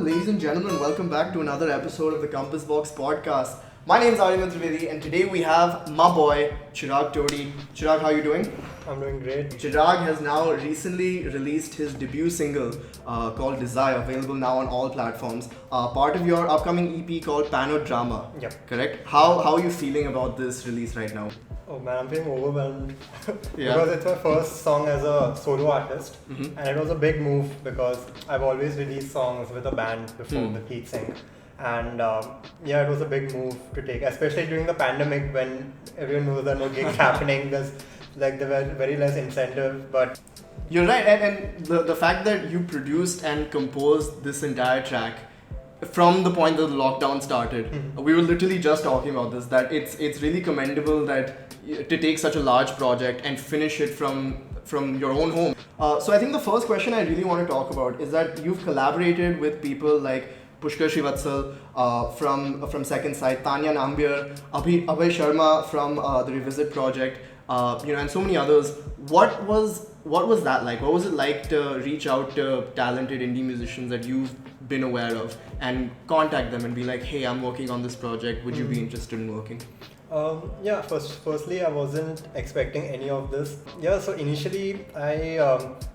ladies and gentlemen, welcome back to another episode of the Compass Box podcast. My name is Aaryaman Trivedi, and today we have my boy, Chirag Todi. Chirag, how are you doing? I'm doing great. Chirag has now recently released his debut single called Desire, available now on all platforms. Part of your upcoming EP called Panodrama. Yep. Correct? How are you feeling about this release right now? Oh man, I'm feeling overwhelmed because it's my first song as a solo artist, and it was a big move because I've always released songs with a band before with Heat Sync, and it was a big move to take, especially during the pandemic when everyone knows there are no gigs happening. There were very less incentive, but you're right, and the fact that you produced and composed this entire track from the point that the lockdown started, we were literally just talking about this, that it's really commendable that to take such a large project and finish it from your own home. So I think the first question I really want to talk about is that you've collaborated with people like Pushkar Srivatsal from Second Sight, Tanya Nambiar, Abhay Sharma from the Revisit project, and so many others. What was that like? What was it like to reach out to talented indie musicians that you've been aware of and contact them and be like, hey, I'm working on this project, would you be interested in working? Firstly, I wasn't expecting any of this. So initially I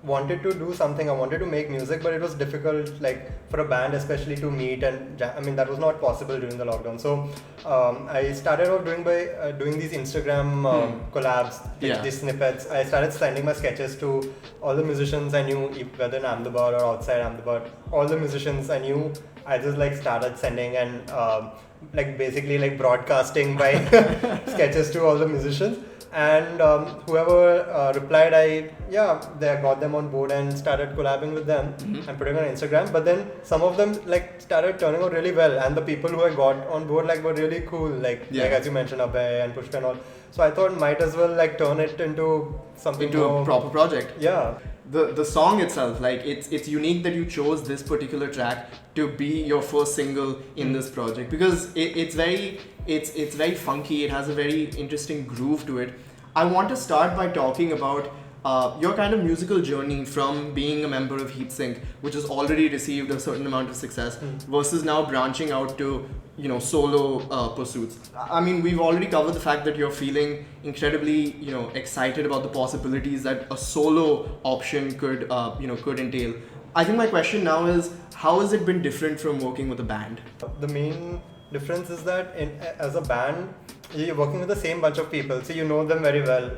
wanted to do something. I wanted to make music, but it was difficult, like for a band especially, to meet and that was not possible during the lockdown. So I started off doing these Instagram collabs, these snippets. I started sending my sketches to all the musicians I knew, whether in Ahmedabad or outside Ahmedabad. All the musicians I knew, I just started sending and basically broadcasting my sketches to all the musicians, and whoever replied, I got them on board and started collabing with them and putting on Instagram. But then some of them started turning out really well, and the people who I got on board were really cool, like as you mentioned, Abhay and Pushkar and all. So I thought might as well turn it into something a proper project. Yeah. The song itself, it's unique that you chose this particular track to be your first single in this project, because it's very funky. It has a very interesting groove to it. I want to start by talking about your kind of musical journey from being a member of Heat Sync, which has already received a certain amount of success, versus now branching out to solo pursuits. I mean, we've already covered the fact that you're feeling incredibly excited about the possibilities that a solo option could entail. I think my question now is, how has it been different from working with a band? The main difference is that as a band, you're working with the same bunch of people, so you know them very well.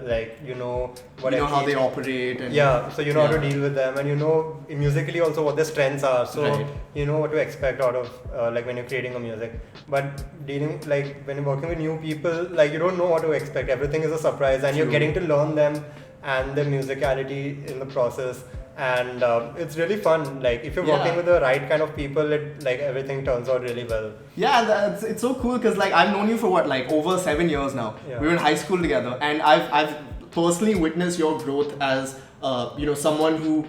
How they operate, and so you know how to deal with them, and you know musically also what their strengths are. So you know what to expect out of when you're creating a music. But dealing when you're working with new people, you don't know what to expect. Everything is a surprise, and you're getting to learn them and their musicality in the process. And it's really fun. If you're working with the right kind of people, everything turns out really well. Yeah, it's so cool because I've known you for over 7 years now. Yeah. We were in high school together, and I've personally witnessed your growth as someone who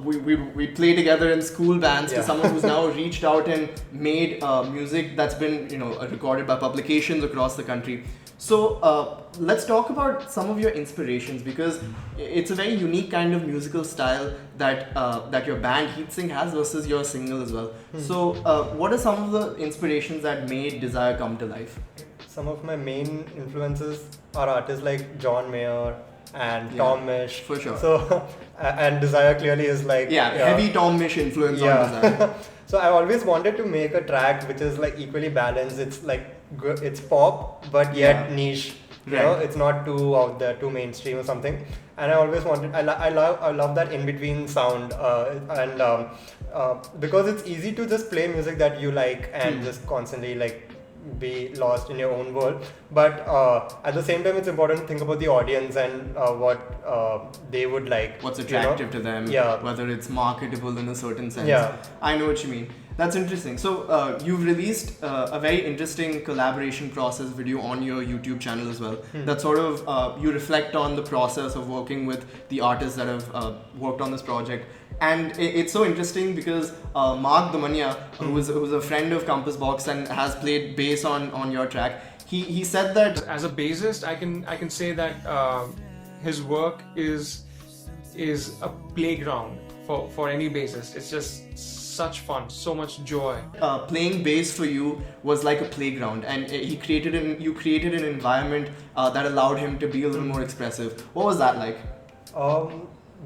we play together in school bands to someone who's now reached out and made music that's been recorded by publications across the country. So let's talk about some of your inspirations, because it's a very unique kind of musical style that your band Heat Sync has versus your single as well. So what are some of the inspirations that made Desire come to life? Some of my main influences are artists like John Mayer and Tom Misch. For sure. So and Desire clearly is heavy Tom Misch influence on Desire. So I always wanted to make a track which is equally balanced. It's it's pop but yet niche. It's not too out there, too mainstream or something. And I always wanted. I love that in between sound. Because it's easy to just play music that you like and just constantly be lost in your own world, but at the same time it's important to think about the audience and what they would like, what's attractive to them, whether it's marketable in a certain sense. I know what you mean. That's interesting. So you've released a very interesting collaboration process video on your YouTube channel as well. That sort of you reflect on the process of working with the artists that have worked on this project. And it's so interesting because Mark Damania, who's a friend of Compass Box and has played bass on your track, he said that as a bassist, I can say that his work is a playground for any bassist. It's just such fun, so much joy. Playing bass for you was like a playground, and you created an environment that allowed him to be a little more expressive. What was that like?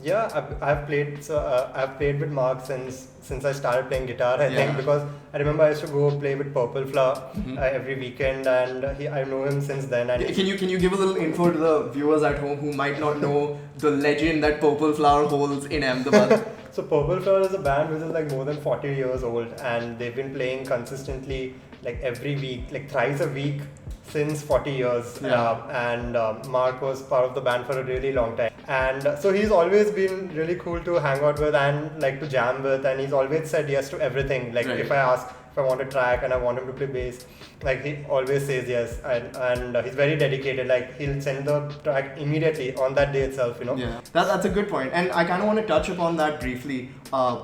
Yeah, I've played with Mark since I started playing guitar. I think because I remember I used to go play with Purple Flower every weekend, and I know him since then. And can you give a little info to the viewers at home who might not know the legend that Purple Flower holds in Ahmedabad? So Purple Flower is a band which is like more than 40 years old, and they've been playing consistently like every week, like thrice a week since 40 years. Mark was part of the band for a really long time, and so he's always been really cool to hang out with and like to jam with, and he's always said yes to everything. Like if I ask if I want a track and I want him to play bass, like he always says yes, and he's very dedicated. Like he'll send the track immediately on that day itself, you know. Yeah, that's a good point, and I kind of want to touch upon that briefly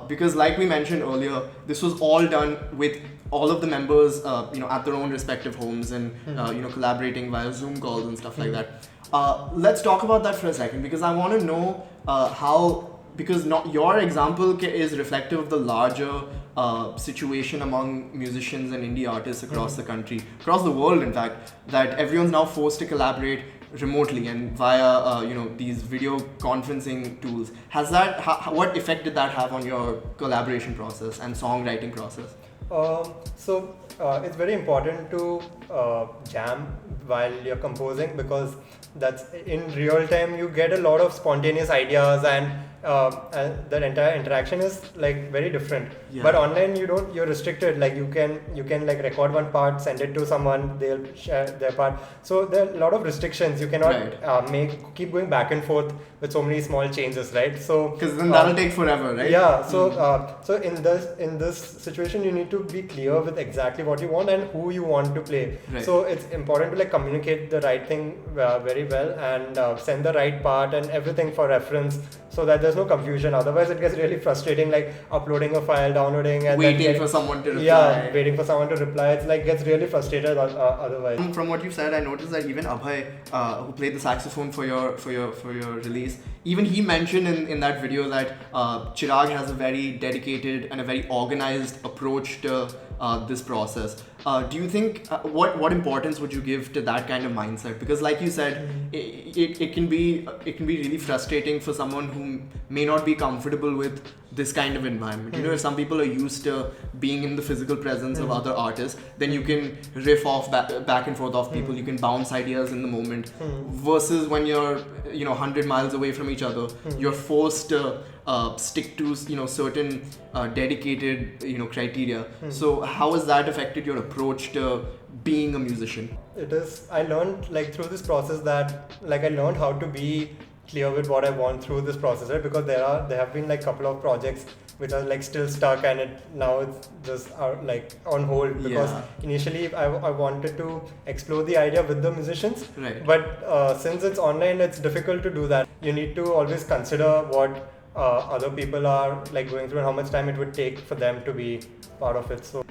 because, like we mentioned earlier, this was all done with all of the members, at their own respective homes and collaborating via Zoom calls and stuff like that. Let's talk about that for a second, because I want to know how, because not your example is reflective of the larger situation among musicians and indie artists across the country, across the world, in fact, that everyone's now forced to collaborate remotely and via these video conferencing tools. What effect did that have on your collaboration process and songwriting process? It's very important to jam while you're composing, because that's in real time you get a lot of spontaneous ideas, and the entire interaction is like very different. But online you're restricted. Like you can like record one part, send it to someone, they'll share their part. So there are a lot of restrictions. You cannot keep going back and forth with so many small changes, right? So because then that'll take forever, right? Yeah. So in this situation you need to be clear with exactly what you want and who you want to play. Right. So it's important to like communicate the right thing very well, and send the right part and everything for reference, so that there's no confusion. Otherwise it gets really frustrating, like uploading a file, downloading, and waiting for someone to reply. Yeah, waiting for someone to reply. It's like gets really frustrated otherwise. From what you said, I noticed that even Abhay, who played the saxophone for your release, even he mentioned in that video that Chirag has a very dedicated and a very organized approach to this process. Do you think what importance would you give to that kind of mindset? Because like you said, it can be really frustrating for someone who may not be comfortable with this kind of environment. If some people are used to being in the physical presence of other artists, then you can riff off back and forth off people. You can bounce ideas in the moment. Versus when you're 100 miles away from each other, you're forced to stick to certain dedicated criteria. So how has that affected your approach to being a musician? It is. I learned like through this process that like I learned how to be clear with what I want through this process, right? Because there have been like couple of projects which are like still stuck, and now it's just like on hold, because initially I wanted to explore the idea with the musicians, right? But since it's online, it's difficult to do that. You need to always consider what other people are like going through and how much time it would take for them to be part of it. So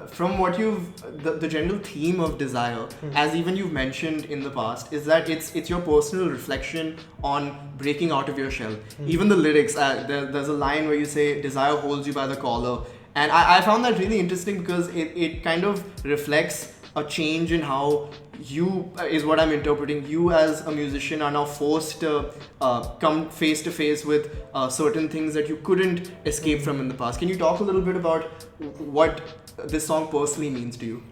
from what the general theme of Desire, as even you've mentioned in the past, is that it's your personal reflection on breaking out of your shell. Even the lyrics, there's a line where you say desire holds you by the collar, and I found that really interesting, because it kind of reflects a change in how you, is what I'm interpreting, you as a musician are now forced to come face to face with certain things that you couldn't escape from in the past. Can you talk a little bit about what this song personally means to you?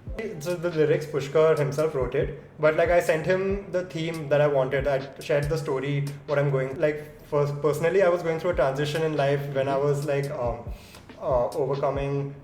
So the lyrics Pushkar himself wrote it, but like I sent him the theme that I wanted. I shared the story, what I'm going, like first personally I was going through a transition in life when I was like overcoming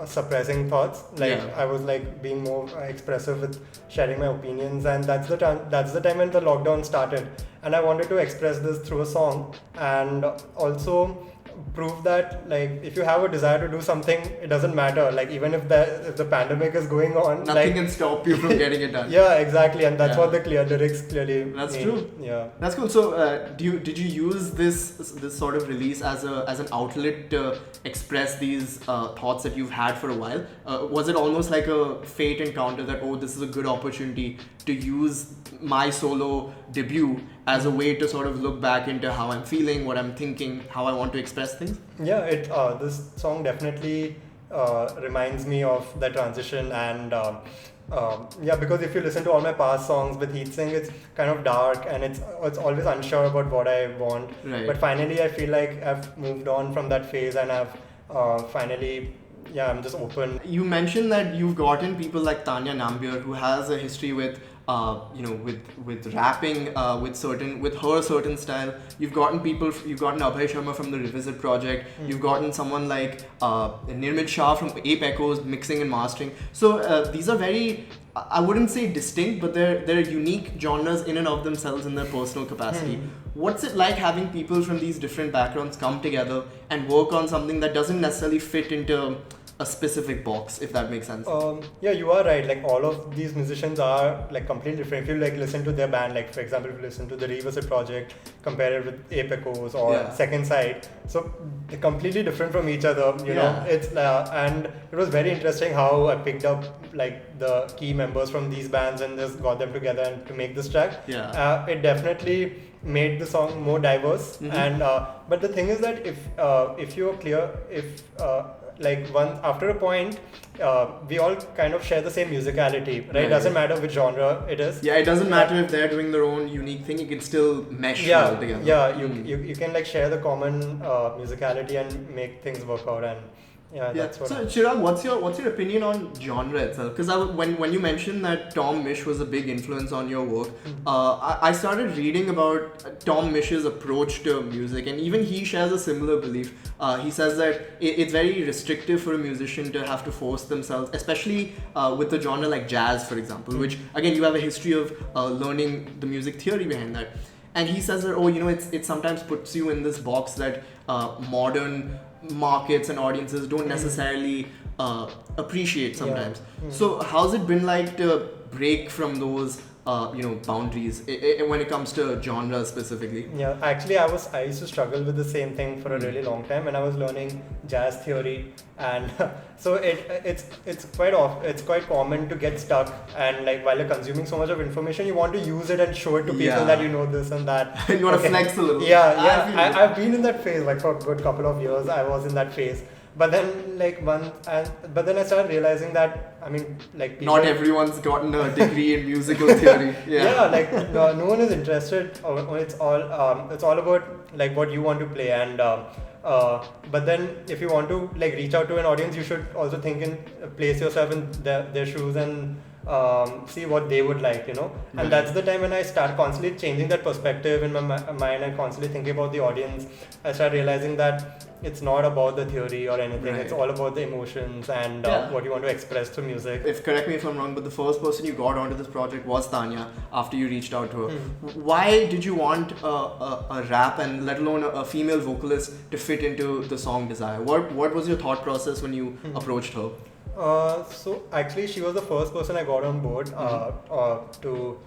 suppressing thoughts, like I was like being more expressive with sharing my opinions, and that's the time when the lockdown started, and I wanted to express this through a song, and also prove that like if you have a desire to do something, it doesn't matter, like even if the pandemic is going on, nothing can stop you from getting it done. Yeah, exactly, and that's what the lyrics clearly that's mean. True. Yeah, that's cool. So did you use this sort of release as an outlet to express these thoughts that you've had for a while? Was it almost like a fate encounter that, oh, this is a good opportunity to use my solo debut as a way to sort of look back into how I'm feeling, what I'm thinking, how I want to express things? Yeah, this song definitely reminds me of the transition, and yeah, because if you listen to all my past songs with Heat Singh, it's kind of dark and it's always unsure about what I want. Right. But finally, I feel like I've moved on from that phase, and I've finally, yeah, I'm just open. You mentioned that you've gotten people like Tanya Nambiar, who has a history with with rapping, with her certain style. You've gotten Abhay Sharma from the Revisit project. You've gotten someone like Nirmit Shah from Ep4 mixing and mastering. So these are very, I wouldn't say distinct, but they're unique genres in and of themselves in their personal capacity. What's it like having people from these different backgrounds come together and work on something that doesn't necessarily fit into a specific box, if that makes sense? Yeah, you are right. Like, all of these musicians are like completely different. If you like listen to their band, like for example, if you listen to the Revisit project, compare it with Ep4 or Second Side, so they're completely different from each other. You know, it's and it was very interesting how I picked up like the key members from these bands and just got them together and to make this track. It definitely made the song more diverse. And but the thing is that if you're clear, like after a point, we all kind of share the same musicality, right? It doesn't matter which genre it is. Yeah, it doesn't matter if they're doing their own unique thing. You can still mesh well together. Yeah, you can like share the common musicality and make things work out. And that's what. So Chirag, what's your opinion on genre itself? Because when you mentioned that Tom Misch was a big influence on your work, I started reading about Tom Misch's approach to music, and even he shares a similar belief. He says that it's very restrictive for a musician to have to force themselves, especially with a genre like jazz, for example, which again you have a history of learning the music theory behind that. And he says that it sometimes puts you in this box that modern markets and audiences don't necessarily appreciate sometimes. So how's it been like to break from those boundaries when it comes to genre specifically? Yeah, actually I used to struggle with the same thing for a really long time when I was learning jazz theory, and so it's quite common to get stuck, and like while you're consuming so much of information, you want to use it and show it to people that you know this and that. You want to flex a little. I've been in that phase, like for a good couple of years I was in that phase. But then but then I started realizing that, I mean, like people, not everyone's gotten a degree in musical theory. No one is interested. It's all about like what you want to play, and but then if you want to like reach out to an audience, you should also place yourself in their shoes and see what they would like, and that's the time when I start constantly changing that perspective in my mind and constantly thinking about the audience. I start realizing that it's not about the theory or anything. It's all about the emotions and what you want to express through music. Correct me if I'm wrong, but the first person you got onto this project was Tanya after you reached out to her. Why did you want a rap and let alone a female vocalist to fit into the song Desire? What was your thought process when you approached her? So actually she was the first person I got on board to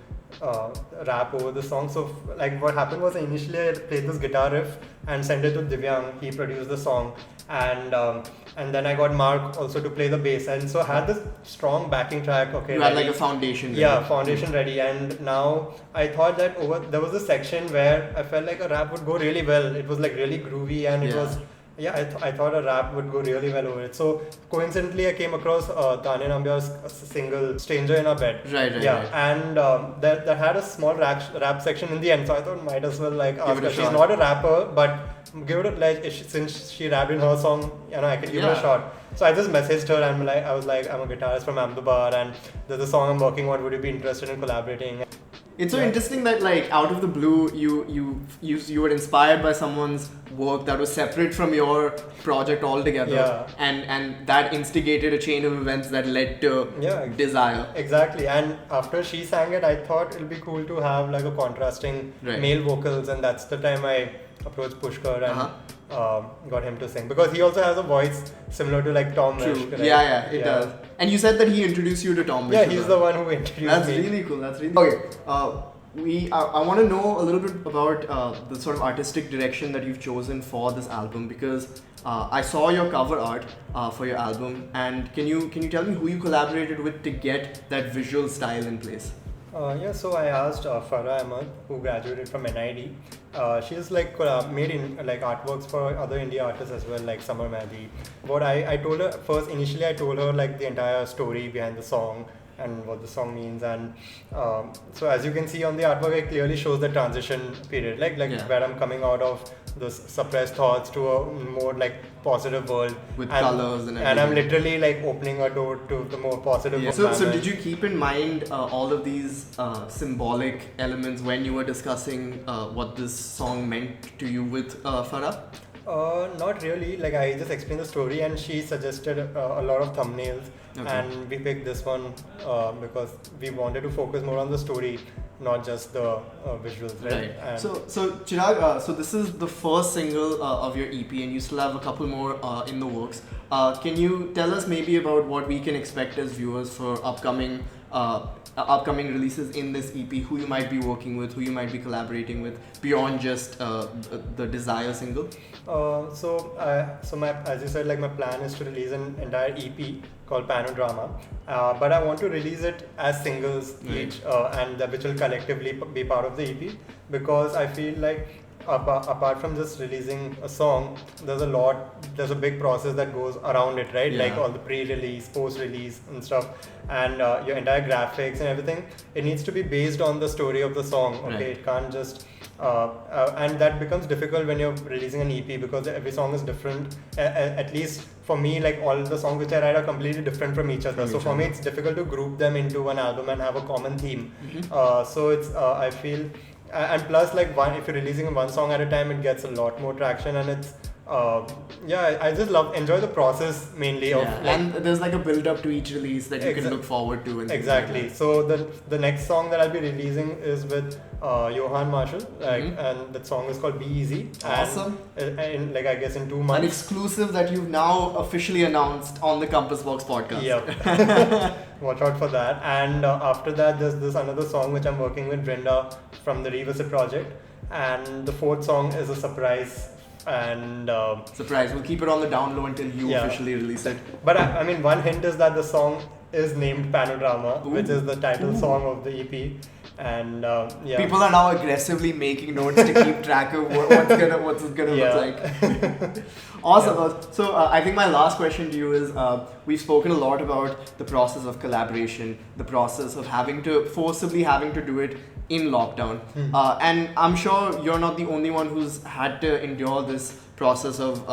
rap over the song. So like what happened was initially I played this guitar riff and sent it to Divyang. He produced the song, and then I got Mark also to play the bass, and so I had this strong backing track. You had like a foundation ready. Yeah, foundation ready. And now I thought that there was a section where I felt like a rap would go really well. It was like really groovy, and it was I thought a rap would go really well over it. So coincidentally, I came across Tanya Nambiar's single "Stranger in Our Bed." Right. And that had a small rap section in the end. So I thought might as well like ask her. She's not a rapper, but give it since she rapped in her song, I could give it a shot. So I just messaged her and I was like, I'm a guitarist from Ahmedabad and there's a song I'm working on. Would you be interested in collaborating? It's so interesting that like out of the blue you were inspired by someone's work that was separate from your project altogether, and that instigated a chain of events that led to Desire. Exactly. And after she sang it, I thought it'll be cool to have like a contrasting male vocals, and that's the time I approached Pushkar and got him to sing, because he also has a voice similar to like Tom Misch. It does. And you said that he introduced you to Tom Misch. Yeah, he's the one who introduced me. That's really cool. Okay. I want to know a little bit about the sort of artistic direction that you've chosen for this album, because I saw your cover art for your album, and can you tell me who you collaborated with to get that visual style in place? So I asked Farah Ahmed, who graduated from NID. She's like made in like artworks for other India artists as well, like Summer Mehdi. What I told her first, initially I told her like the entire story behind the song and what the song means, and so as you can see on the artwork, it clearly shows the transition period, like where I'm coming out of those suppressed thoughts to a more like positive world with colors and everything. And I'm literally like opening a door to the more positive So did you keep in mind all of these symbolic elements when you were discussing what this song meant to you with Farah? Not really. Like I just explained the story, and she suggested a lot of thumbnails, and we picked this one because we wanted to focus more on the story, not just the visuals. Right. So Chirag, so this is the first single of your EP, and you still have a couple more in the works. Can you tell us maybe about what we can expect as viewers for upcoming releases in this EP? Who you might be working with, who you might be collaborating with beyond just the Desire single? As you said, like my plan is to release an entire EP called Panodrama, but I want to release it as singles each, and which will collectively be part of the EP, because I feel like apart from just releasing a song, there's a big process that goes around it, right? Like all the pre-release, post-release and stuff, and your entire graphics and everything, it needs to be based on the story of the song. It can't just and that becomes difficult when you're releasing an EP, because every song is different. At least for me, like all the songs which I write are completely different from each other. So for me, it's difficult to group them into one album and have a common theme. So it's I feel, and plus like if you're releasing one song at a time, it gets a lot more traction, and it's I just enjoy the process mainly of and there's like a build up to each release that you can look forward to. And exactly. So the next song that I'll be releasing is with Johan Marshall, and that song is called Be Easy. Awesome. And like I guess in 2 months. An exclusive that you've now officially announced on the Compass Box podcast. Yep. Watch out for that. And after that, there's this another song which I'm working with Brenda from the Revisit project, and the 4th song is a surprise. And surprise, we'll keep it on the down low until you officially release it. But I mean, one hint is that the song is named Panodrama, which is the title song of the EP. And people are now aggressively making notes to keep track of what's it gonna look like. Awesome. So I think my last question to you is, we've spoken a lot about the process of collaboration, the process of forcibly having to do it in lockdown, and I'm sure you're not the only one who's had to endure this process of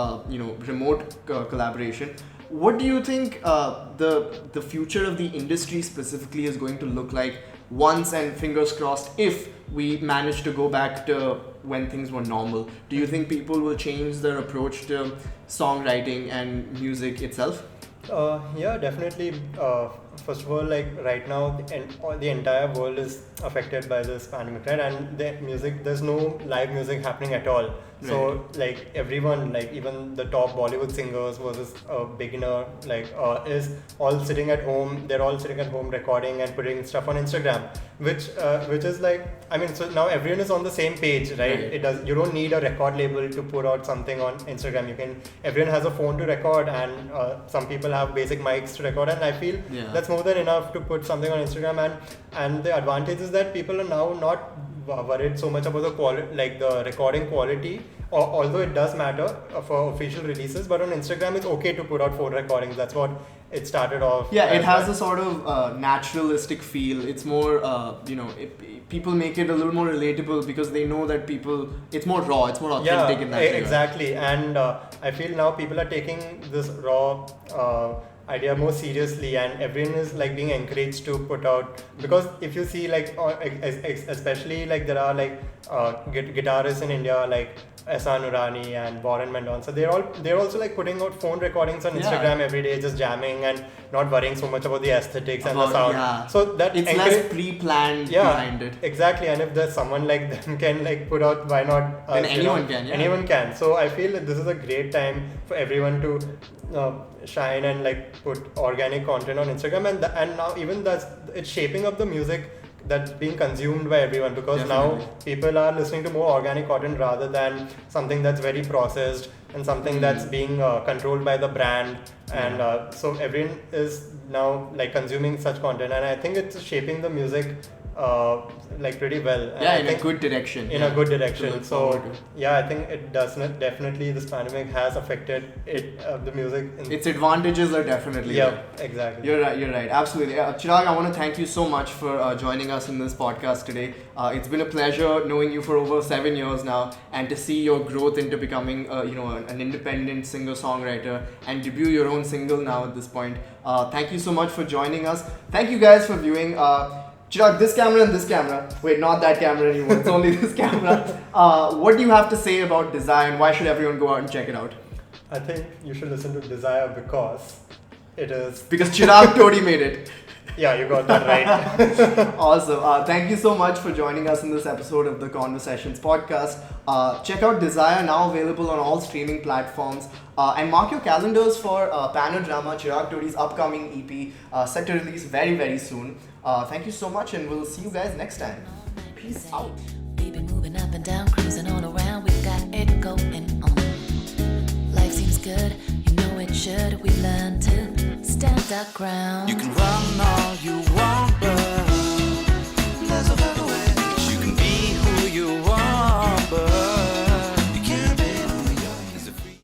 remote collaboration. What do you think the future of the industry specifically is going to look like once, and fingers crossed, if we manage to go back to when things were normal? Do you think people will change their approach to songwriting and music itself? Yeah, definitely. First of all, like right now, the entire world is affected by this pandemic, right? And there's no live music happening at all. So like everyone, like even the top Bollywood singers versus a beginner, is all sitting at home. They're all sitting at home recording and putting stuff on Instagram, which is like, I mean, so now everyone is on the same page, right? You don't need a record label to put out something on Instagram. Everyone has a phone to record, and some people have basic mics to record, and I feel that's more than enough to put something on Instagram. And the advantage is that people are now not worried so much about the quality, like the recording quality, although it does matter for official releases. But on Instagram, it's okay to put out 4 recordings. That's what it started off. Yeah, it has a sort of naturalistic feel. It's more, people make it a little more relatable because they know that it's more raw, it's more authentic in that way. Exactly. And I feel now people are taking this raw idea more seriously, and everyone is like being encouraged to put out, because if you see like especially like there are like guitarists in India like Ehsan Nurani and Warren Mendonça, they're also like putting out phone recordings on Instagram every day, just jamming and not worrying so much about the aesthetics and the sound. So that it's less pre-planned behind it. Exactly. And if there's someone like them can like put out, why not? Then anyone can. Yeah. Anyone can. So I feel that this is a great time for everyone to shine and like put organic content on Instagram, and now even it's shaping up the music that's being consumed by everyone, because now people are listening to more organic content rather than something that's very processed and something that's being controlled by the brand, and so everyone is now like consuming such content, and I think it's shaping the music like pretty well. And Yeah, I in a think good direction. in yeah, a good to direction. look So forward to. yeah, I think it does not definitely this pandemic has affected it the music. Its advantages are definitely yeah, there. exactly. You're right, absolutely. Chirag, I want to thank you so much for joining us in this podcast today. It's been a pleasure knowing you for over 7 years now, and to see your growth into becoming, an independent singer-songwriter and debut your own single now at this point. Thank you so much for joining us. Thank you guys for viewing. Chirag, this camera and this camera. Wait, not that camera anymore. It's only this camera. What do you have to say about Desire, and why should everyone go out and check it out? I think you should listen to Desire because it is. Because Chirag Todi made it. Yeah, you got that right. Awesome. Thank you so much for joining us in this episode of the Conver-Sessions podcast. Check out Desire, now available on all streaming platforms. And mark your calendars for Panodrama, Chirag Todi's upcoming EP, set to release very, very soon. Thank you so much, and we'll see you guys next time. Peace out. We be moving up and down, cruising all around. We got it going on. Life seems good, you know it should. We learn to stand our ground. You can run all you want,